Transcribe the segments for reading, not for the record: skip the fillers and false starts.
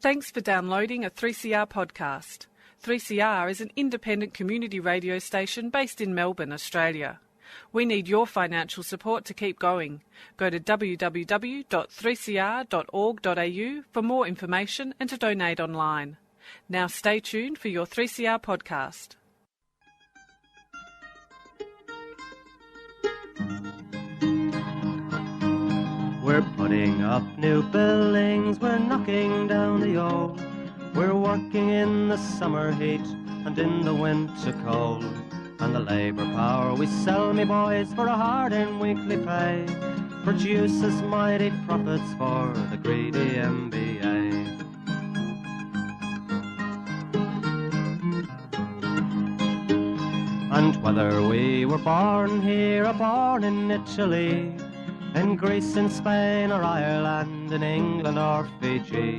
Thanks for downloading a 3CR podcast. 3CR is an independent community radio station based in Melbourne, Australia. We need your financial support to keep going. Go to www.3cr.org.au for more information and to donate online. Now stay tuned for your 3CR podcast. We're putting up new buildings, we're knocking down the old. We're working in the summer heat and in the winter cold. And the labour power we sell, me boys, for a hard-earned weekly pay produces mighty profits for the greedy MBA. And whether we were born here or born in Italy, in Greece, in Spain or Ireland, in England or Fiji,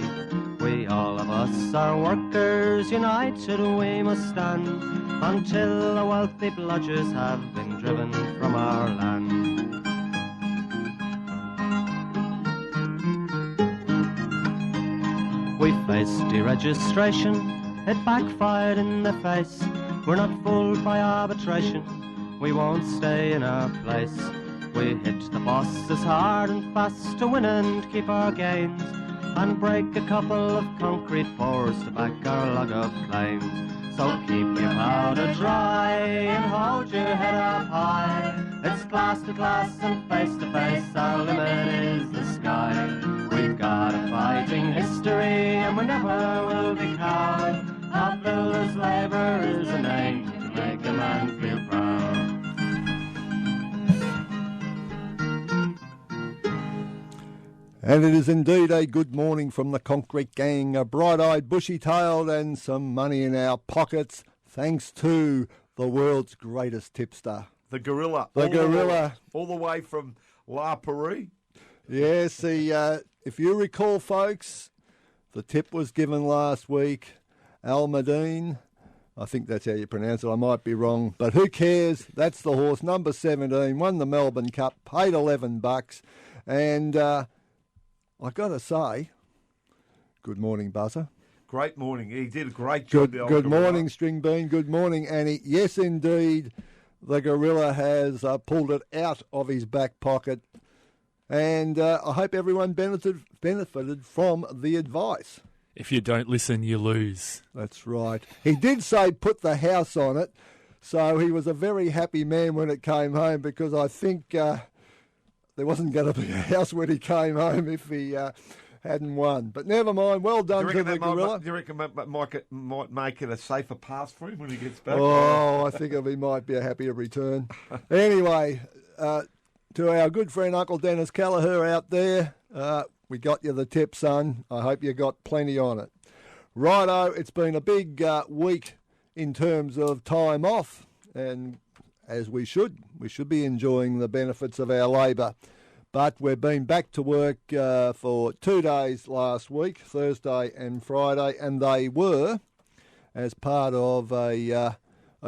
we all of us are workers, united we must stand, until the wealthy bludgers have been driven from our land. We faced deregistration, it backfired in the face. We're not fooled by arbitration, we won't stay in our place. We hit the bosses hard and fast to win and keep our gains, and break a couple of concrete pours to back our log of claims. So keep your powder dry and hold your head up high. It's class to class and face to face, our limit is the sky. We've got a fighting history and we never will be cowed. Our builders' labour is a name to make a man feel proud. And it is indeed a good morning from the Concrete Gang, a bright-eyed, bushy-tailed and some money in our pockets, thanks to the world's greatest tipster. The gorilla. The gorilla. All the way from La Peru. Yes, if you recall, folks, the tip was given last week. Almadine, I think that's how you pronounce it, I might be wrong, but who cares? That's the horse, number 17, won the Melbourne Cup, paid $11, and I got to say, good morning, Buzzer. Great morning. He did a great job. Good morning, String Bean. Good morning, Annie. Yes, indeed, the gorilla has pulled it out of his back pocket, and I hope everyone benefited from the advice. If you don't listen, you lose. That's right. He did say put the house on it, so he was a very happy man when it came home, because I think there wasn't going to be a house when he came home if he hadn't won. But never mind. Well done to the gorilla. Do you reckon that might make it a safer pass for him when he gets back? Oh, I think he might be a happier return. Anyway, to our good friend Uncle Dennis Callagher out there, we got you the tip, son. I hope you got plenty on it. Righto, it's been a big week in terms of time off, and as we should be enjoying the benefits of our labour. But we've been back to work for 2 days last week, Thursday and Friday, and they were, as part of a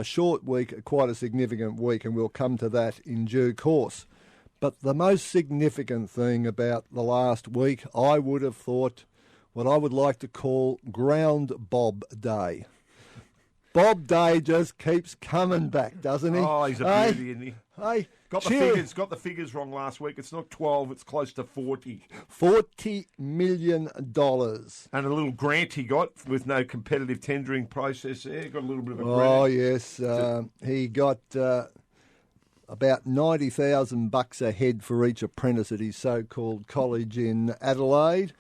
short week, quite a significant week, and we'll come to that in due course. But the most significant thing about the last week, I would have thought, what I would like to call Ground Bob Day. Bob Day just keeps coming back, doesn't he? Oh, he's a beauty, isn't he? Hey, got the figures wrong last week. It's not 12, it's close to 40. $40 million. And a little grant he got with no competitive tendering process there. Got a little bit of a grant. Oh, yes. He got about $90,000 a head for each apprentice at his so-called college in Adelaide.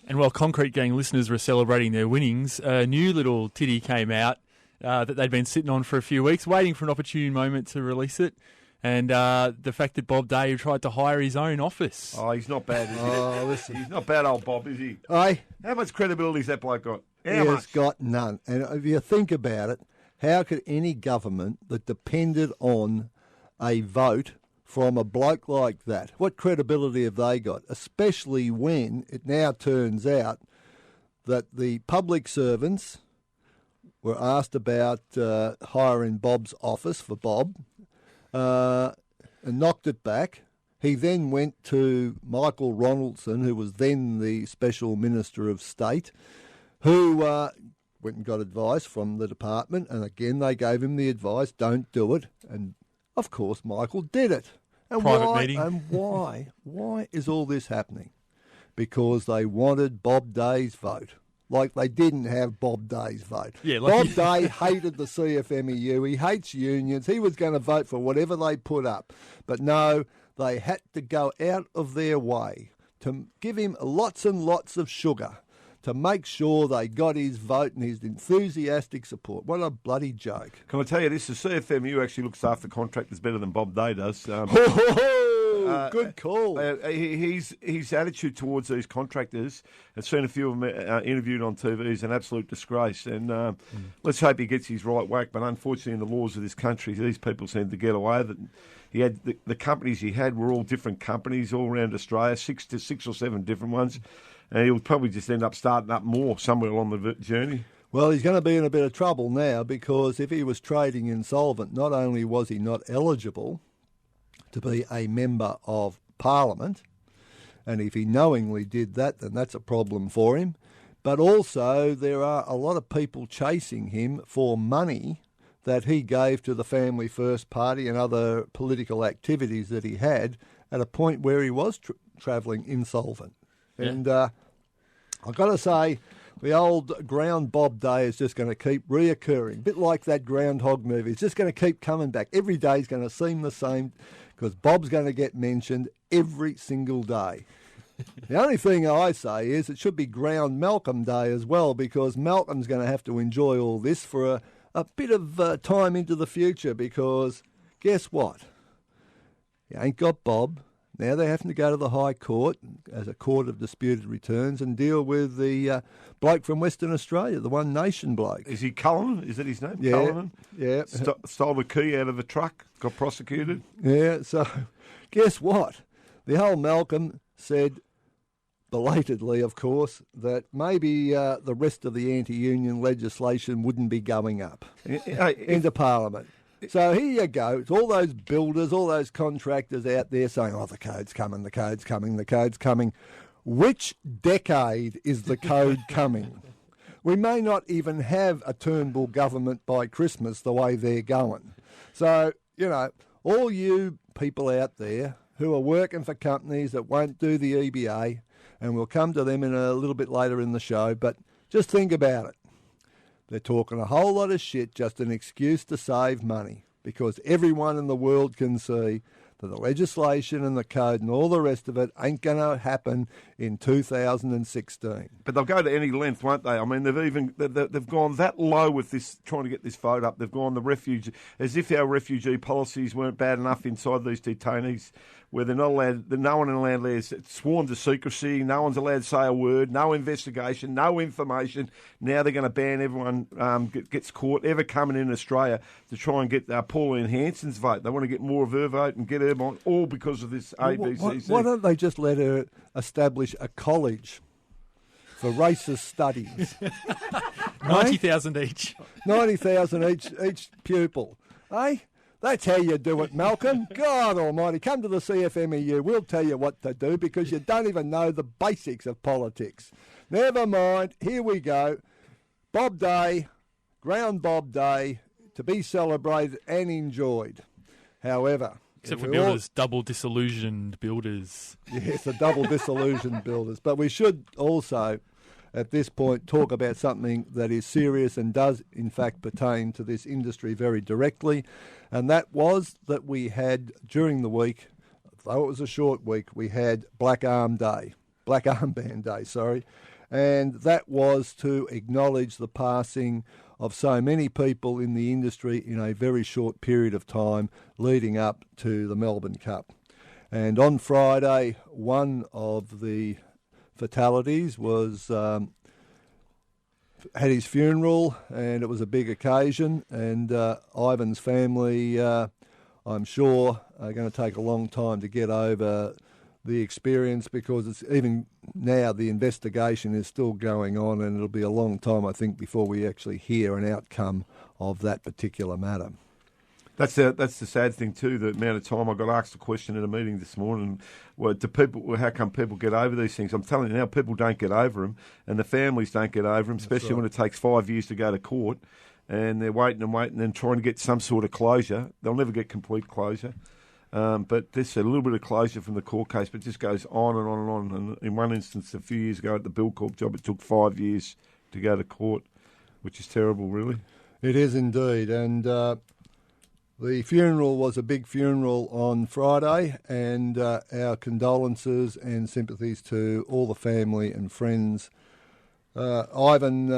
And while Concrete Gang listeners were celebrating their winnings, a new little titty came out that they'd been sitting on for a few weeks, waiting for an opportune moment to release it. And the fact that Bob Day tried to hire his own office. Oh, he's not bad, is he? Oh, listen. He's not bad, old Bob, is he? Aye. How much credibility has that bloke got? He's got none. And if you think about it, how could any government that depended on a vote from a bloke like that, what credibility have they got? Especially when it now turns out that the public servants were asked about hiring Bob's office for Bob and knocked it back. He then went to Michael Ronaldson, who was then the Special Minister of State, who went and got advice from the department, and again they gave him the advice, don't do it. And, of course, Michael did it. And Private meeting. And why? Why is all this happening? Because they wanted Bob Day's vote. Like they didn't have Bob Day's vote. Yeah, Bob Day hated the CFMEU. He hates unions. He was going to vote for whatever they put up. But no, they had to go out of their way to give him lots and lots of sugar to make sure they got his vote and his enthusiastic support. What a bloody joke. Can I tell you this? The CFMEU actually looks after contractors better than Bob Day does. Good call. His attitude towards these contractors, I've seen a few of them interviewed on TV, is an absolute disgrace. And let's hope he gets his right whack. But unfortunately, in the laws of this country, these people seem to get away with it. He had the companies he had were all different companies all around Australia, six or seven different ones. And he'll probably just end up starting up more somewhere along the journey. Well, he's going to be in a bit of trouble now because if he was trading insolvent, not only was he not eligible to be a member of Parliament, and if he knowingly did that, then that's a problem for him, but also there are a lot of people chasing him for money that he gave to the Family First Party and other political activities that he had at a point where he was travelling insolvent. Yeah. And I've got to say, the old Ground Bob Day is just going to keep reoccurring, a bit like that Groundhog movie. It's just going to keep coming back. Every day is going to seem the same because Bob's going to get mentioned every single day. The only thing I say is it should be Ground Malcolm Day as well because Malcolm's going to have to enjoy all this for a bit of time into the future because guess what? You ain't got Bob. Now they're having to go to the High Court as a court of disputed returns and deal with the bloke from Western Australia, the One Nation bloke. Is he Cullinan? Is that his name? Yeah. Cullinan? Yeah. Stole the key out of a truck, got prosecuted. Yeah, so guess what? The old Malcolm said, belatedly of course, that maybe the rest of the anti-union legislation wouldn't be going up into Parliament. So here you go. It's all those builders, all those contractors out there saying, oh, the code's coming, the code's coming, the code's coming. Which decade is the code coming? We may not even have a Turnbull government by Christmas the way they're going. So, you know, all you people out there who are working for companies that won't do the EBA, and we'll come to them in a little bit later in the show, but just think about it. They're talking a whole lot of shit, just an excuse to save money, because everyone in the world can see that the legislation and the code and all the rest of it ain't going to happen in 2016. But they'll go to any length, won't they? I mean, they've gone that low with this, trying to get this vote up. They've gone the refugee, as if our refugee policies weren't bad enough inside these detainees, where they're not allowed, no one allowed is sworn to secrecy, no one's allowed to say a word, no investigation, no information. Now they're going to ban everyone gets caught ever coming in Australia to try and get Pauline Hanson's vote. They want to get more of her vote and get her on, all because of this ABCC. Why don't they just let her establish a college for racist studies? 90,000 each. 90,000 each pupil. Eh? That's how you do it, Malcolm. God almighty, come to the CFMEU. We'll tell you what to do because you don't even know the basics of politics. Never mind. Here we go. Bob Day, Ground Bob Day, to be celebrated and enjoyed. However... Except for builders, double disillusioned builders. Yes, the double disillusioned builders. But we should also, at this point, talk about something that is serious and does, in fact, pertain to this industry very directly. And that was that we had, during the week, though it was a short week, we had Black Armband Day, sorry. And that was to acknowledge the passing of so many people in the industry in a very short period of time leading up to the Melbourne Cup. And on Friday, one of the fatalities was had his funeral, and it was a big occasion. And Ivan's family, I'm sure, are going to take a long time to get over the experience because it's even now the investigation is still going on, and it'll be a long time, I think, before we actually hear an outcome of that particular matter. That's the sad thing too. The amount of time I got asked a question at a meeting this morning. How come people get over these things? I'm telling you now, people don't get over them, and the families don't get over them, especially when it takes 5 years to go to court, and they're waiting and trying to get some sort of closure. They'll never get complete closure, but there's a little bit of closure from the court case, but it just goes on and on and on. And in one instance, a few years ago at the Bill Corp job, it took 5 years to go to court, which is terrible, really. It is indeed, and the funeral was a big funeral on Friday, and our condolences and sympathies to all the family and friends. Ivan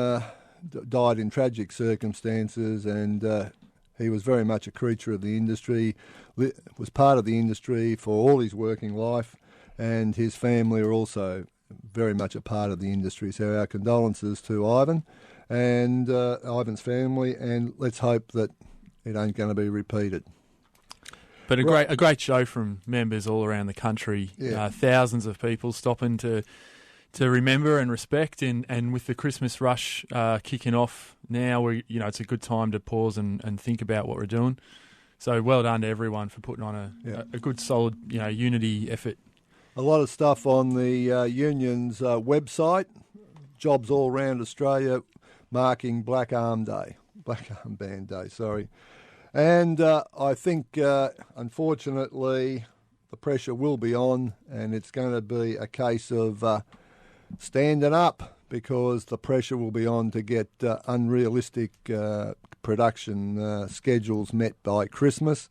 died in tragic circumstances, and he was very much a creature of the industry, was part of the industry for all his working life, and his family are also very much a part of the industry. So our condolences to Ivan and Ivan's family, and let's hope that it ain't going to be repeated. But a great show from members all around the country. Yeah. Thousands of people stopping to remember and respect, and with the Christmas rush kicking off now, it's a good time to pause and think about what we're doing. So well done to everyone for putting on a good solid unity effort. A lot of stuff on the union's website. Jobs all around Australia marking Black Arm Band Day, sorry. And I think, unfortunately, the pressure will be on, and it's going to be a case of standing up, because the pressure will be on to get unrealistic production schedules met by Christmas.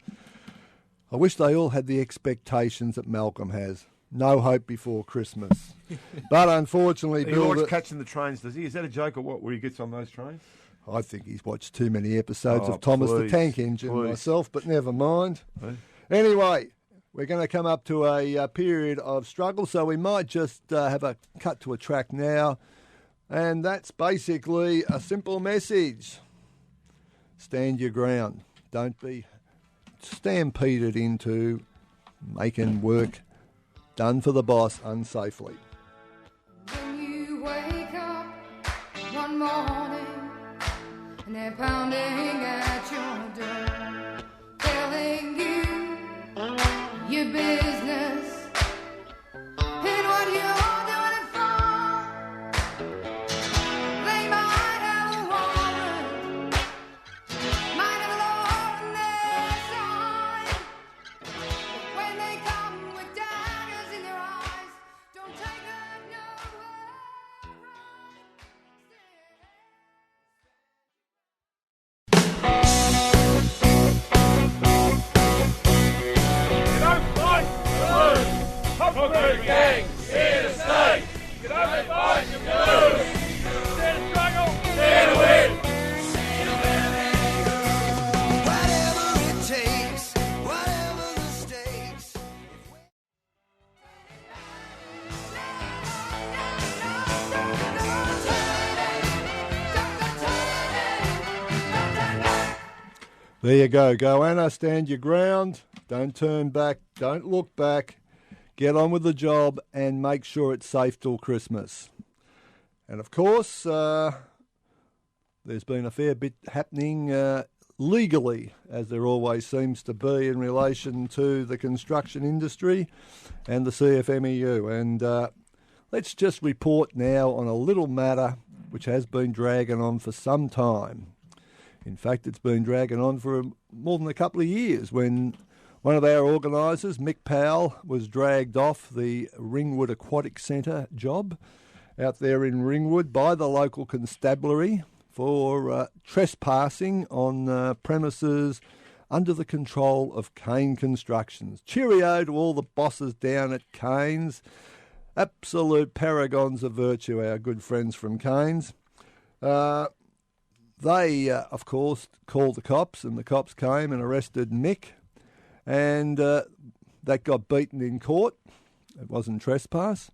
I wish they all had the expectations that Malcolm has. No hope before Christmas. But unfortunately... He likes catching the trains, does he? Is that a joke or what, where he gets on those trains? I think he's watched too many episodes of Thomas the Tank Engine myself, but never mind. Anyway, we're going to come up to a period of struggle, so we might just have a cut to a track now, and that's basically a simple message. Stand your ground. Don't be stampeded into making work done for the boss unsafely. When you wake up one morning and they're pounding at your door, telling you your business and what you're doing it for. They might have a warrant, might have a law on their side, but when they come with daggers in their eyes, don't take that nowhere. Concrete gangs, here to stay. You don't fight, you lose. Stand and struggle, stand and win. Whatever it takes, whatever the stakes. There you go. Goanna, stand your ground. Don't turn back. Don't look back. Get on with the job and make sure it's safe till Christmas. And of course, there's been a fair bit happening legally, as there always seems to be in relation to the construction industry and the CFMEU. And let's just report now on a little matter which has been dragging on for some time. In fact, it's been dragging on for more than a couple of years, when one of our organisers, Mick Powell, was dragged off the Ringwood Aquatic Centre job out there in Ringwood by the local constabulary for trespassing on premises under the control of Kane Constructions. Cheerio to all the bosses down at Kane's. Absolute paragons of virtue, our good friends from Kane's. They, of course, called the cops, and the cops came and arrested Mick. And that got beaten in court. It wasn't trespass.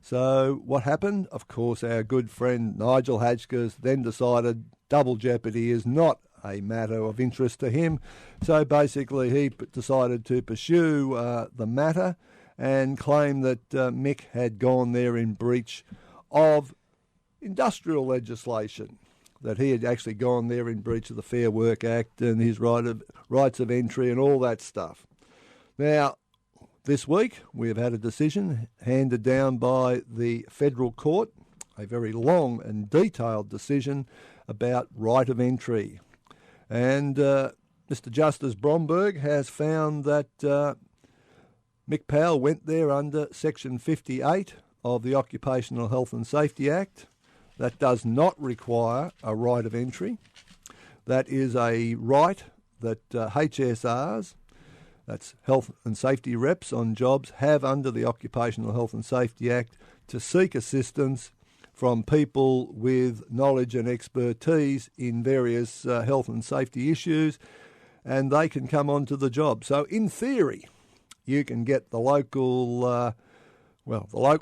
So what happened? Of course, our good friend Nigel Hatchkers then decided double jeopardy is not a matter of interest to him. So basically he decided to pursue the matter and claim that Mick had gone there in breach of industrial legislation. that he had actually gone there in breach of the Fair Work Act and his rights of entry and all that stuff. Now, this week we have had a decision handed down by the Federal Court, a very long and detailed decision about right of entry. And Mr. Justice Bromberg has found that Mick Powell went there under Section 58 of the Occupational Health and Safety Act. That does not require a right of entry. That is a right that HSRs, that's health and safety reps on jobs, have under the Occupational Health and Safety Act to seek assistance from people with knowledge and expertise in various health and safety issues, and they can come onto the job. So in theory, you can get the local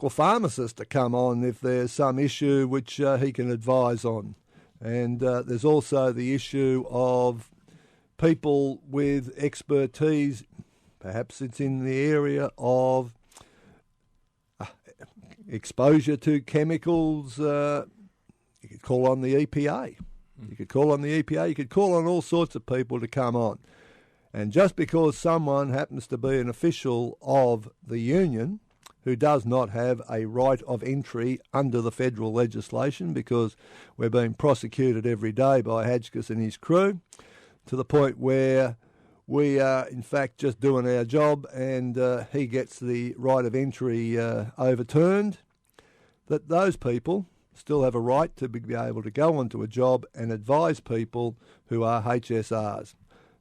pharmacist to come on if there's some issue which he can advise on. And there's also the issue of people with expertise, perhaps it's in the area of exposure to chemicals. You could call on the EPA. You could call on the EPA. You could call on all sorts of people to come on. And just because someone happens to be an official of the union who does not have a right of entry under the federal legislation, because we're being prosecuted every day by Hadgkiss and his crew, to the point where we are, in fact, just doing our job and he gets the right of entry overturned, that those people still have a right to be able to go onto a job and advise people who are HSRs.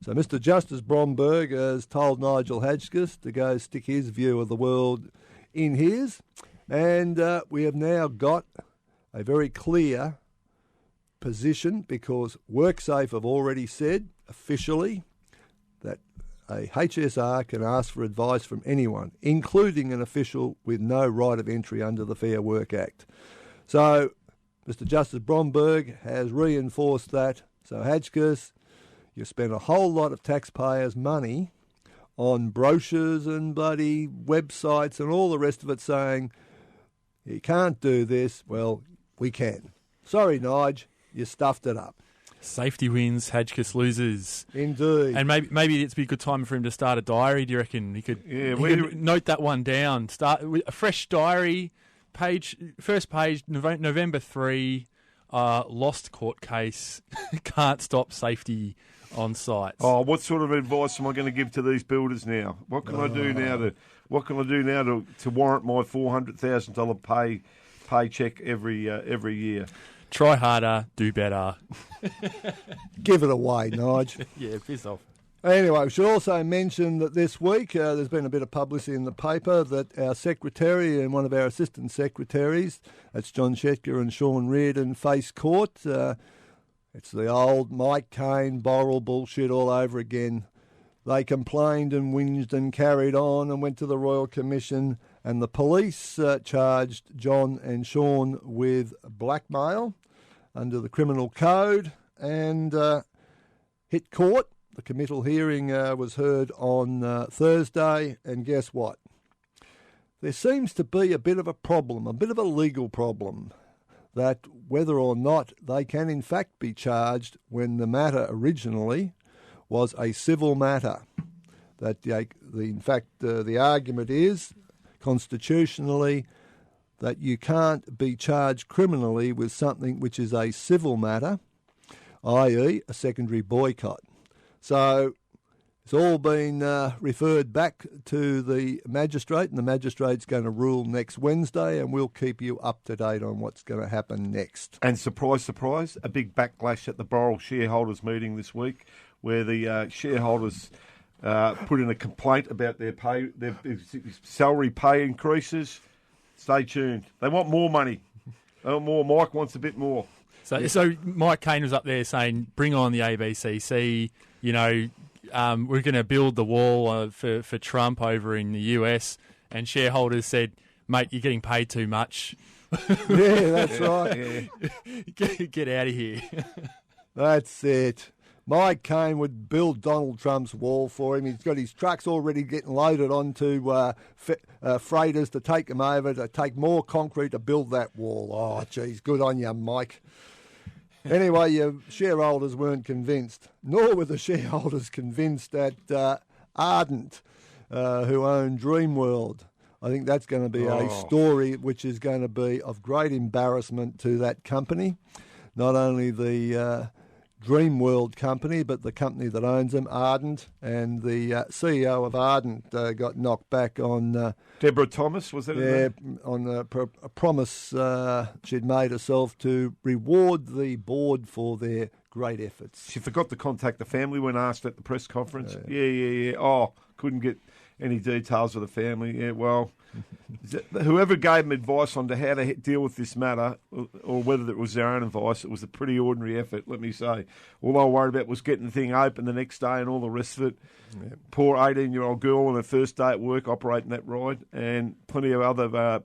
So Mr. Justice Bromberg has told Nigel Hadgkiss to go stick his view of the world in his, and we have now got a very clear position, because WorkSafe have already said officially that a HSR can ask for advice from anyone, including an official with no right of entry under the Fair Work Act. So Mr. Justice Bromberg has reinforced that. So Hadgkiss, you spent a whole lot of taxpayers' money on brochures and bloody websites and all the rest of it saying, you can't do this. Well, we can. Sorry, Nige, you stuffed it up. Safety wins, Hadgkiss loses. Indeed. And maybe it's be a good time for him to start a diary, do you reckon? He could note that one down. Start with a fresh diary, first page, November 3, lost court case, can't stop safety on sites. Oh, what sort of advice am I going to give to these builders now? What can I do now to warrant my $400,000 paycheck every year? Try harder, do better. Give it away, Nige. Yeah, piss off. Anyway, we should also mention that this week there's been a bit of publicity in the paper that our secretary and one of our assistant secretaries, that's John Shetka and Sean Reardon, face court. It's the old Mike Cain, Borrell bullshit all over again. They complained and whinged and carried on and went to the Royal Commission, and the police charged John and Sean with blackmail under the criminal code and hit court. The committal hearing was heard on Thursday, and guess what? There seems to be a bit of a problem, a bit of a legal problem, that whether or not they can in fact be charged when the matter originally was a civil matter. That the argument is constitutionally that you can't be charged criminally with something which is a civil matter, i.e. a secondary boycott. So it's all been referred back to the magistrate, and the magistrate's going to rule next Wednesday, and we'll keep you up to date on what's going to happen next. And surprise, surprise, a big backlash at the Borrell shareholders meeting this week, where the shareholders put in a complaint about their salary pay increases. Stay tuned. They want more money. They want more. Mike wants a bit more. So Mike Cain was up there saying, bring on the ABCC, we're going to build the wall for Trump over in the US, and shareholders said, mate, you're getting paid too much. Yeah, that's right. Yeah. Get out of here. That's it. Mike Cain would build Donald Trump's wall for him. He's got his trucks already getting loaded onto freighters to take them over, to take more concrete to build that wall. Oh, geez, good on you, Mike. Anyway, your shareholders weren't convinced, nor were the shareholders convinced at Ardent, who own Dreamworld. I think that's going to be a story which is going to be of great embarrassment to that company, not only the Dreamworld company, but the company that owns them, Ardent, and the CEO of Ardent got knocked back on... Deborah Thomas, was that? Yeah, on a promise she'd made herself to reward the board for their great efforts. She forgot to contact the family when asked at the press conference. Yeah. Oh, couldn't get any details of the family. Yeah, well, whoever gave them advice on how to deal with this matter, or whether it was their own advice, it was a pretty ordinary effort, let me say. All they were worried about was getting the thing open the next day and all the rest of it. Yeah. Poor 18-year-old girl on her first day at work operating that ride, and plenty of other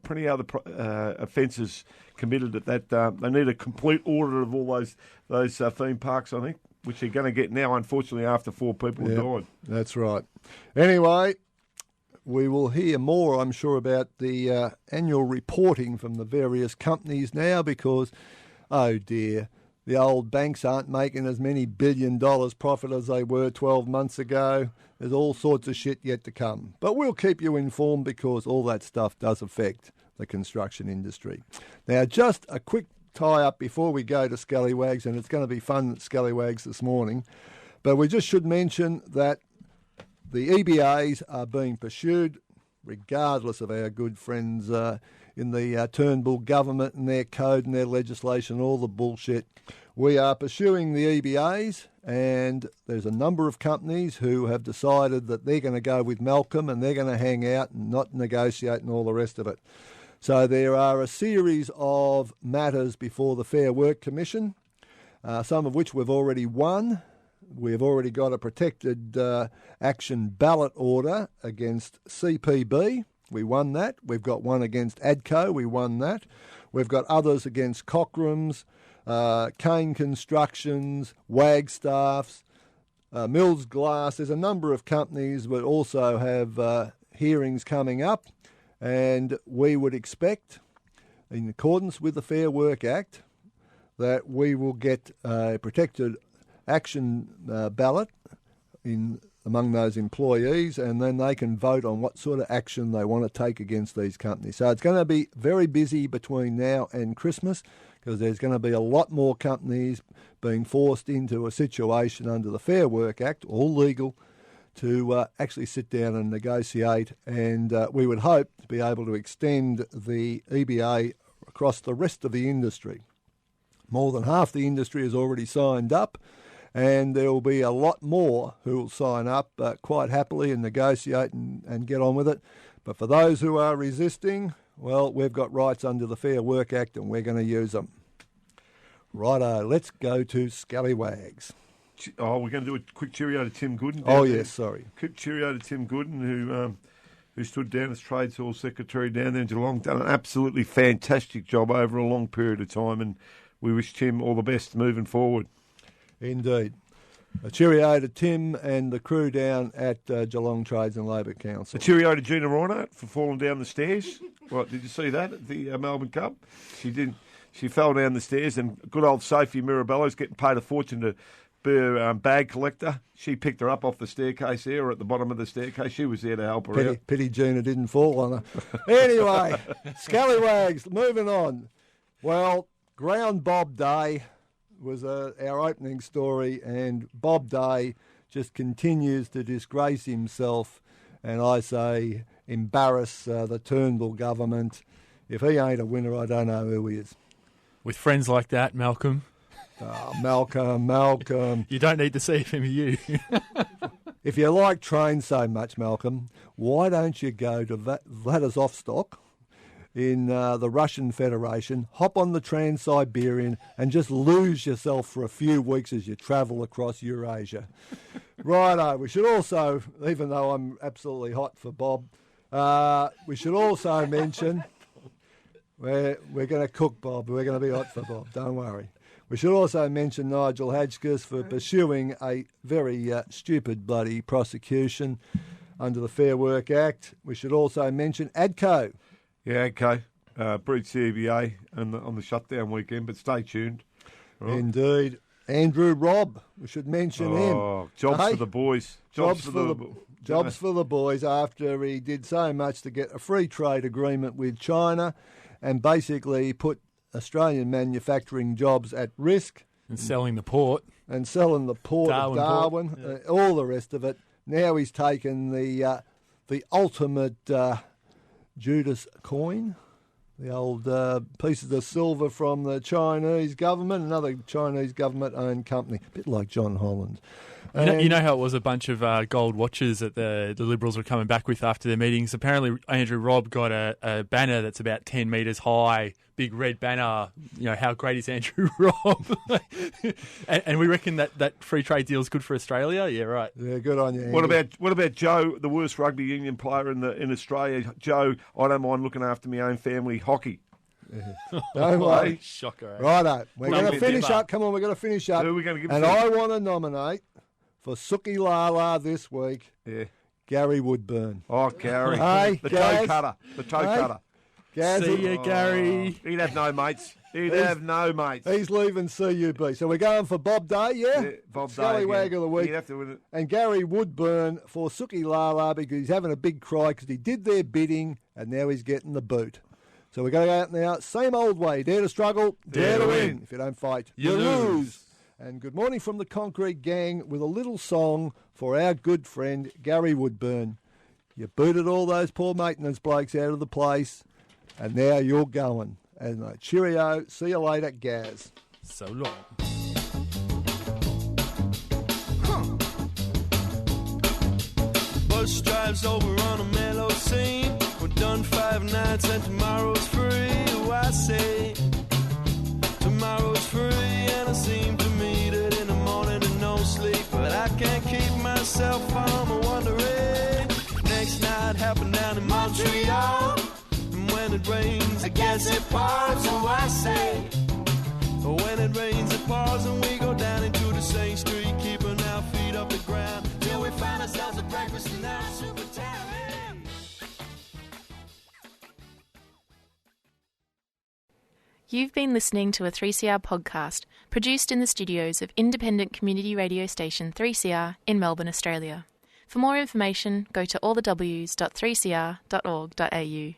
offences committed at that. They need a complete audit of all those theme parks, I think, which they're going to get now, unfortunately, after 4 people have died. That's right. Anyway, we will hear more, I'm sure, about the annual reporting from the various companies now because, oh dear, the old banks aren't making as many $1 billion profit as they were 12 months ago. There's all sorts of shit yet to come. But we'll keep you informed because all that stuff does affect the construction industry. Now, just a quick tie-up before we go to Scallywags, and it's going to be fun at Scallywags this morning, but we just should mention that the EBAs are being pursued regardless of our good friends in the Turnbull government and their code and their legislation, all the bullshit. We are pursuing the EBAs, and there's a number of companies who have decided that they're going to go with Malcolm and they're going to hang out and not negotiate and all the rest of it. So there are a series of matters before the Fair Work Commission, some of which we've already won. We've already got a protected action ballot order against CPB. We won that. We've got one against ADCO. We won that. We've got others against Cockram's, Kane Constructions, Wagstaffs, Mills Glass. There's a number of companies that also have hearings coming up, and we would expect, in accordance with the Fair Work Act, that we will get a protected action ballot among those employees, and then they can vote on what sort of action they want to take against these companies. So it's going to be very busy between now and Christmas because there's going to be a lot more companies being forced into a situation under the Fair Work Act, all legal, to actually sit down and negotiate, and we would hope to be able to extend the EBA across the rest of the industry. More than half the industry has already signed up, and there will be a lot more who will sign up quite happily and negotiate and get on with it. But for those who are resisting, well, we've got rights under the Fair Work Act and we're going to use them. Righto, let's go to Scallywags. Oh, we're going to do a quick cheerio to Tim Gooden. Oh, yes, sorry. Quick cheerio to Tim Gooden, who stood down as Trades Hall Secretary down there in Geelong. Done an absolutely fantastic job over a long period of time, and we wish Tim all the best moving forward. Indeed. A cheerio to Tim and the crew down at Geelong Trades and Labour Council. A cheerio to Gina Reinhardt for falling down the stairs. What, did you see that at the Melbourne Cup? She did. She fell down the stairs, and good old Sophie Mirabello's getting paid a fortune to be a bag collector. She picked her up off the staircase there, or at the bottom of the staircase. She was there to help her out. Pity Gina didn't fall on her. Anyway, Scallywags, moving on. Well, Ground Bob Day was our opening story, and Bob Day just continues to disgrace himself, and I say embarrass the Turnbull government. If he ain't a winner, I don't know who he is. With friends like that, Malcolm. Oh, Malcolm. You don't need the CFMEU. If you like trains so much, Malcolm, why don't you go to Vladivostok in the Russian Federation, hop on the Trans-Siberian and just lose yourself for a few weeks as you travel across Eurasia. Righto, we should also, even though I'm absolutely hot for Bob, we should also mention, we're going to cook Bob, we're going to be hot for Bob, don't worry. We should also mention Nigel Hadgkiss for pursuing a very stupid bloody prosecution under the Fair Work Act. We should also mention ADCO. Yeah, ADCO. Breached the EBA on the shutdown weekend, but stay tuned. Indeed. Andrew Robb, we should mention him. Jobs Hey? for the boys. Jobs for the boys after he did so much to get a free trade agreement with China and basically put Australian manufacturing jobs at risk. And selling the port. And selling the port of Darwin, all the rest of it. Now he's taken the ultimate Judas coin, the old pieces of silver from the Chinese government, another Chinese government-owned company, a bit like John Holland. You know how it was a bunch of gold watches that the Liberals were coming back with after their meetings? Apparently, Andrew Robb got a banner that's about 10 metres high, big red banner. You know, how great is Andrew Robb? and we reckon that free trade deal is good for Australia? Yeah, right. Yeah, good on you, Andy. What about Joe, the worst rugby union player in Australia? Joe, I don't mind looking after my own family hockey. Don't worry. Shocker. Eh? Righto. We're going to finish up. Come on, we're going to finish up. Who are we going to give And it to? I want to nominate for Suki Lala this week, Gary Woodburn. Oh, Gary. Hey, the Gaz. toe cutter. The toe cutter. Gaz, See ya, Gary. He'd have no mates. Have no mates. He's leaving CUB. So we're going for Bob Day, yeah? Bob Day. Scallywag of the week. He'd have to win it. And Gary Woodburn for Suki Lala because he's having a big cry because he did their bidding and now he's getting the boot. So we're going to go out now, same old way. Dare to struggle, dare to win. If you don't fight, you lose. And good morning from the Concrete Gang with a little song for our good friend Gary Woodburn. You booted all those poor maintenance blokes out of the place, and now you're going. And cheerio, see you later, Gaz. So long. Bus drives over on a mellow scene. We're done 5 nights and tomorrow's free. Oh, I say tomorrow's free, and it seemed to me that in the morning and no sleep, but I can't keep myself from wondering. Next night happened down in Montreal, and when it rains, I guess it pours. So I say, when it rains, it pours, and we go down into the same street, keeping our feet up the ground till we find ourselves a breakfast in our super town. You've been listening to a 3CR podcast produced in the studios of independent community radio station 3CR in Melbourne, Australia. For more information, go to allthews.3cr.org.au.